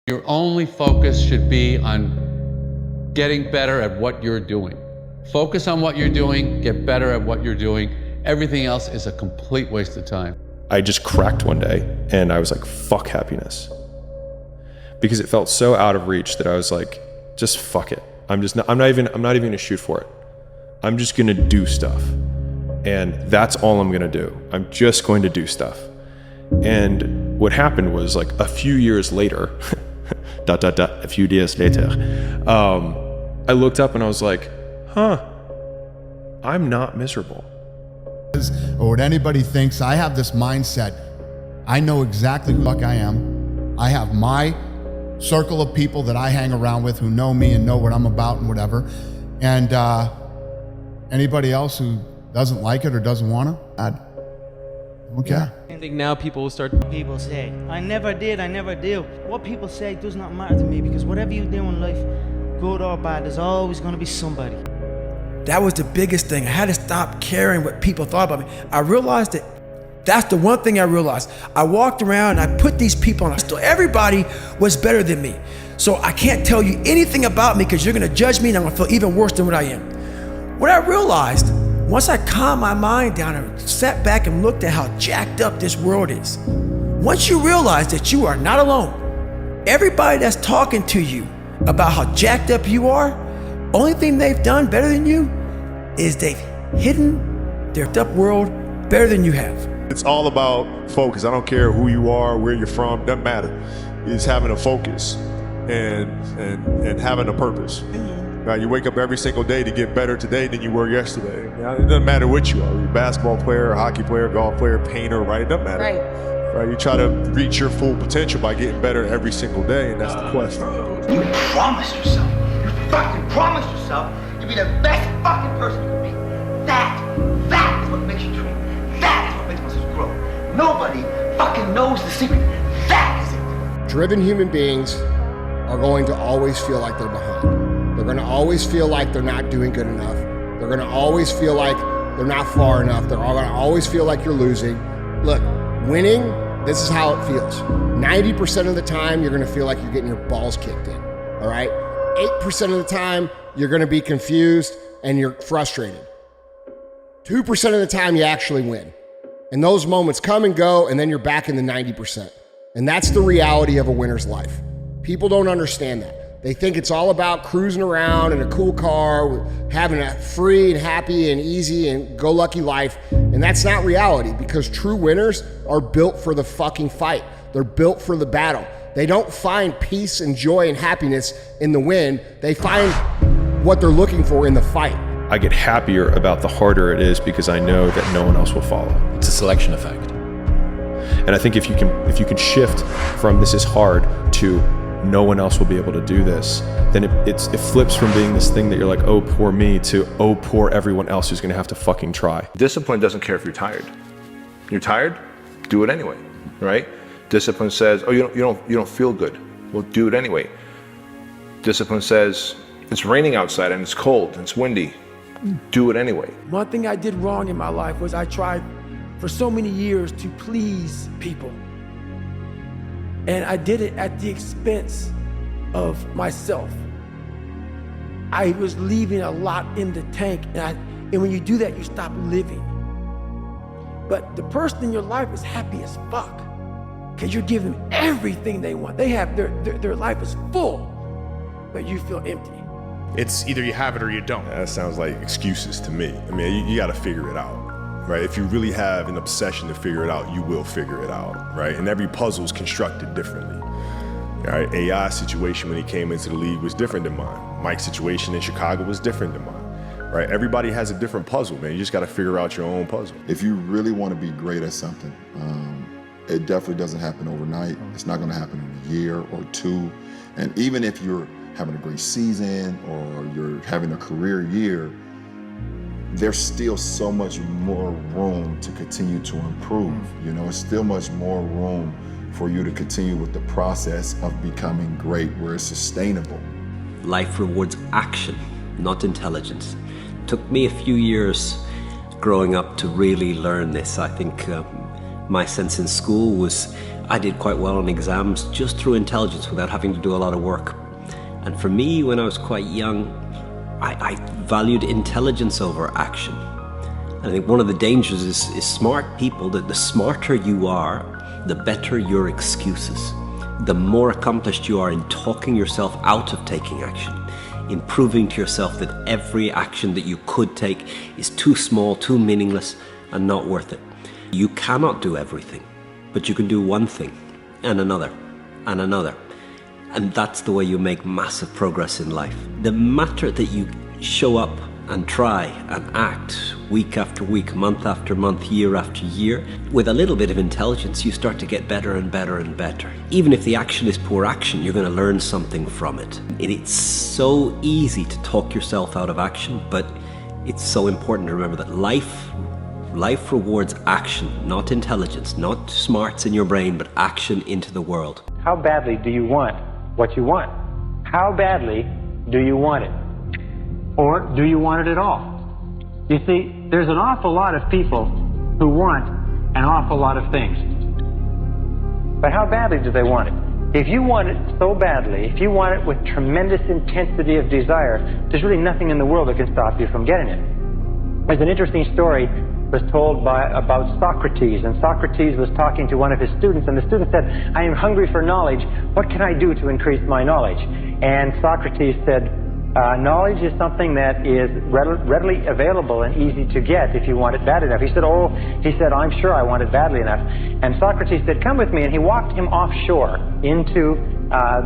Your only focus should be on getting better at what you're doing. Focus on what you're doing, get better at what you're doing. Everything else is a complete waste of time. I just cracked one day and I was like, fuck happiness. Because it felt so out of reach that I was like, just fuck it. I'm not even gonna shoot for it. I'm just gonna do stuff. And that's all I'm gonna do. I'm just going to do stuff. And what happened was, like, a few years later, a few years later, I looked up and I was like, huh, I'm not miserable. Or what anybody thinks, I have this mindset. I know exactly who the fuck I am. I have my circle of people that I hang around with who know me and know what I'm about and whatever. And anybody else who doesn't like it or doesn't want to, I don't care. I think now people will start. People say, I never did, I never do. What people say does not matter to me, because whatever you do in life, good or bad, there's always going to be somebody. That was the biggest thing. I had to stop caring what people thought about me. I realized that that's the one thing I realized. I walked around and I put these people on. Everybody was better than me. So I can't tell you anything about me because you're gonna judge me and I'm gonna feel even worse than what I am. What I realized, once I calmed my mind down and sat back and looked at how jacked up this world is, once you realize that you are not alone, everybody that's talking to you about how jacked up you are, only thing they've done better than you is they've hidden their up world better than you have. It's all about focus. I don't care who you are, where you're from, doesn't matter. It's having a focus and having a purpose. Right? You wake up every single day to get better today than you were yesterday. It doesn't matter what you are. You're a basketball player, a hockey player, golf player, painter, right? It doesn't matter. Right? You try to reach your full potential by getting better every single day, and that's the quest. You promised yourself. You fucking promised yourself to be the best fucking person you can be. That is what makes you dream. That is what makes muscles grow. Nobody fucking knows the secret. That is it. Driven human beings are going to always feel like they're behind. They're going to always feel like they're not doing good enough. They're going to always feel like they're not far enough. They're going to always feel like you're losing. Look, winning, this is how it feels. 90% of the time, you're going to feel like you're getting your balls kicked in, all right? 8% of the time, you're going to be confused and you're frustrated. 2% of the time, you actually win. And those moments come and go, and then you're back in the 90%. And that's the reality of a winner's life. People don't understand that. They think it's all about cruising around in a cool car, having a free and happy and easy and go-lucky life. And that's not reality, because true winners are built for the fucking fight. They're built for the battle. They don't find peace and joy and happiness in the win. They find what they're looking for in the fight. I get happier about the harder it is because I know that no one else will follow. It's a selection effect. And I think if you can shift from this is hard to no one else will be able to do this, then it flips from being this thing that you're like, oh, poor me, to oh, poor everyone else who's gonna have to fucking try. Discipline doesn't care if you're tired. You're tired? Do it anyway, right? Discipline says, oh, you don't feel good. Well, do it anyway. Discipline says, it's raining outside and it's cold and it's windy. Do it anyway. One thing I did wrong in my life was I tried for so many years to please people. And I did it at the expense of myself. I was leaving a lot in the tank, and when you do that, you stop living. But the person in your life is happy as fuck, because you're giving them everything they want. They have their life is full, but you feel empty. It's either you have it or you don't. That sounds like excuses to me. I mean, you got to figure it out, right? If you really have an obsession to figure it out, you will figure it out, right? And every puzzle is constructed differently. Right? AI's situation when he came into the league was different than mine. Mike's situation in Chicago was different than mine, right? Everybody has a different puzzle, man. You just got to figure out your own puzzle. If you really want to be great at something, it definitely doesn't happen overnight. It's not going to happen in a year or two. And even if you're having a great season or you're having a career year, there's still so much more room to continue to improve. You know, it's still much more room for you to continue with the process of becoming great, where it's sustainable. Life rewards action, not intelligence. It took me a few years growing up to really learn this. I think my sense in school was I did quite well on exams just through intelligence without having to do a lot of work. And for me, when I was quite young, I valued intelligence over action. And I think one of the dangers is smart people, that the smarter you are, the better your excuses. The more accomplished you are in talking yourself out of taking action, in proving to yourself that every action that you could take is too small, too meaningless, and not worth it. You cannot do everything, but you can do one thing, and another, and another. And that's the way you make massive progress in life. The matter that you show up and try and act week after week, month after month, year after year, with a little bit of intelligence, you start to get better and better and better. Even if the action is poor action, you're going to learn something from it. And it's so easy to talk yourself out of action, but it's so important to remember that life rewards action, not intelligence, not smarts in your brain, but action into the world. How badly do you want what you want? How badly do you want it? Or do you want it at all? You see, there's an awful lot of people who want an awful lot of things. But how badly do they want it? If you want it so badly, if you want it with tremendous intensity of desire, there's really nothing in the world that can stop you from getting it. There's an interesting story was told about Socrates, and Socrates was talking to one of his students, and the student said, I am hungry for knowledge. What can I do to increase my knowledge? And Socrates said, knowledge is something that is readily available and easy to get if you want it bad enough. He said, I'm sure I want it badly enough. And Socrates said, come with me. And he walked him offshore into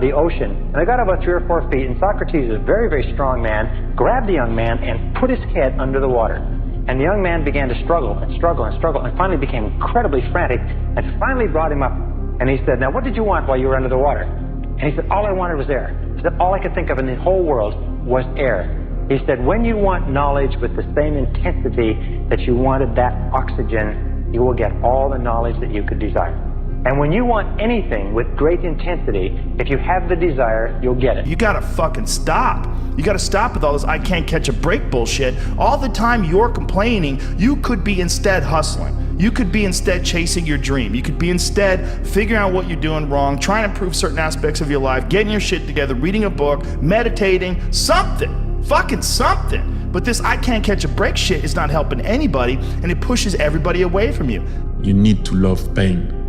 the ocean. And they got about 3 or 4 feet. And Socrates, a very, very strong man, grabbed the young man and put his head under the water. And the young man began to struggle and struggle and struggle and finally became incredibly frantic and finally brought him up. And he said, now what did you want while you were under the water? And he said, all I wanted was air. He said, all I could think of in the whole world was air. He said, when you want knowledge with the same intensity that you wanted that oxygen, you will get all the knowledge that you could desire. And when you want anything with great intensity, if you have the desire, you'll get it. You gotta fucking stop. You gotta stop with all this I can't catch a break bullshit. All the time you're complaining, you could be instead hustling. You could be instead chasing your dream. You could be instead figuring out what you're doing wrong, trying to improve certain aspects of your life, getting your shit together, reading a book, meditating, something. Fucking something. But this I can't catch a break shit is not helping anybody, and it pushes everybody away from you. You need to love pain.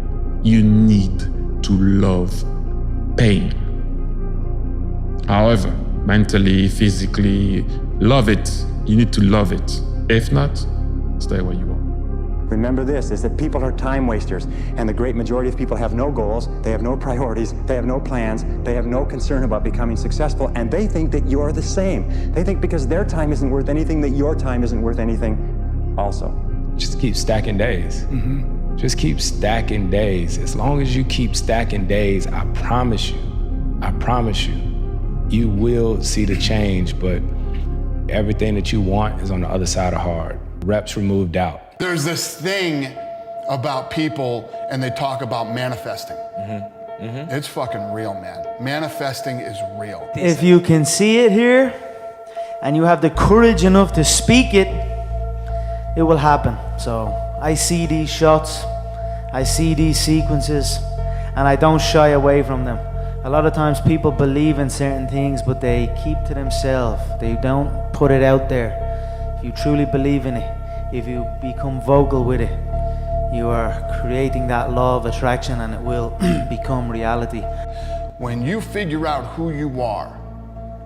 You need to love pain. However, mentally, physically, love it. You need to love it. If not, stay where you are. Remember this, is that people are time wasters, and the great majority of people have no goals, they have no priorities, they have no plans, they have no concern about becoming successful, and they think that you're the same. They think because their time isn't worth anything, that your time isn't worth anything also. Just keep stacking days. Mm-hmm. Just keep stacking days. As long as you keep stacking days, I promise you, you will see the change, but everything that you want is on the other side of hard. Reps remove doubt. There's this thing about people, and they talk about manifesting. Mm-hmm. Mm-hmm. It's fucking real, man. Manifesting is real. If you can see it here, and you have the courage enough to speak it, it will happen. So I see these shots, I see these sequences, and I don't shy away from them. A lot of times people believe in certain things, but they keep to themselves. They don't put it out there. If you truly believe in it, if you become vocal with it, you are creating that law of attraction, and it will become reality. When you figure out who you are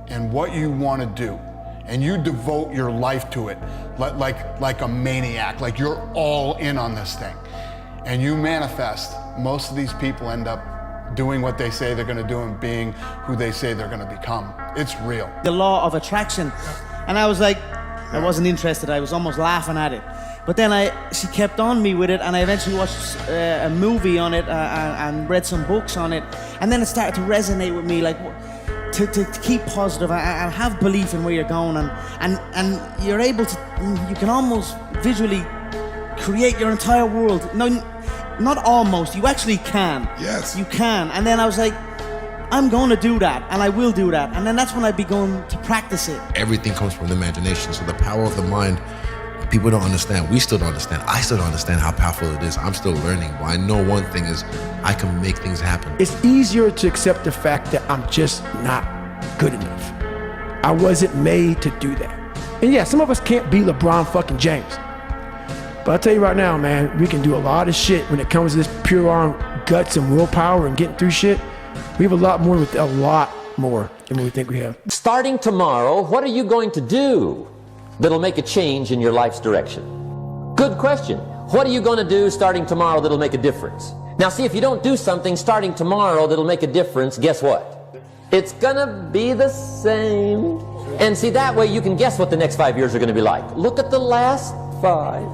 and what you want to do, and you devote your life to it like a maniac, like you're all in on this thing, and you manifest, most of these people end up doing what they say they're going to do and being who they say they're going to become. It's real. The law of attraction. And I was like, I wasn't interested. I was almost laughing at it. But then she kept on me with it, and I eventually watched a movie on it and read some books on it. And then it started to resonate with me, like to keep positive and have belief in where you're going. And you're able to, you can almost visually create your entire world. No, not almost, you actually can. Yes. You can. And then I was like, I'm going to do that, and I will do that. And then that's when I began to practice it. Everything comes from the imagination, so the power of the mind People don't understand. We still don't understand. I still don't understand how powerful it is. I'm still learning. But I know one thing is I can make things happen. It's easier to accept the fact that I'm just not good enough. I wasn't made to do that. And yeah, some of us can't be LeBron fucking James. But I'll tell you right now, man, we can do a lot of shit when it comes to this pure arm guts and willpower and getting through shit. We have a lot more than what we think we have. Starting tomorrow, what are you going to do that'll make a change in your life's direction? Good question. What are you going to do starting tomorrow that'll make a difference? Now see, if you don't do something starting tomorrow that'll make a difference, guess what? It's gonna be the same. And see, that way you can guess what the next 5 years are gonna be like. Look at the last 5.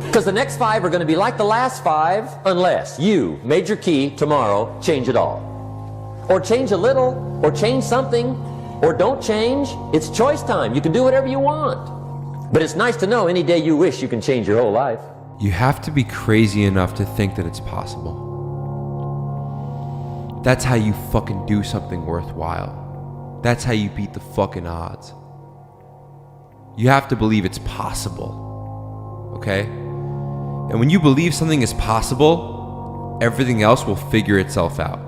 Because the next 5 are gonna be like the last 5 unless you, major key, tomorrow, change it all. Or change a little, or change something, or don't change. It's choice time. You can do whatever you want. But it's nice to know any day you wish you can change your whole life. You have to be crazy enough to think that it's possible. That's how you fucking do something worthwhile. That's how you beat the fucking odds. You have to believe it's possible, okay? And when you believe something is possible, everything else will figure itself out.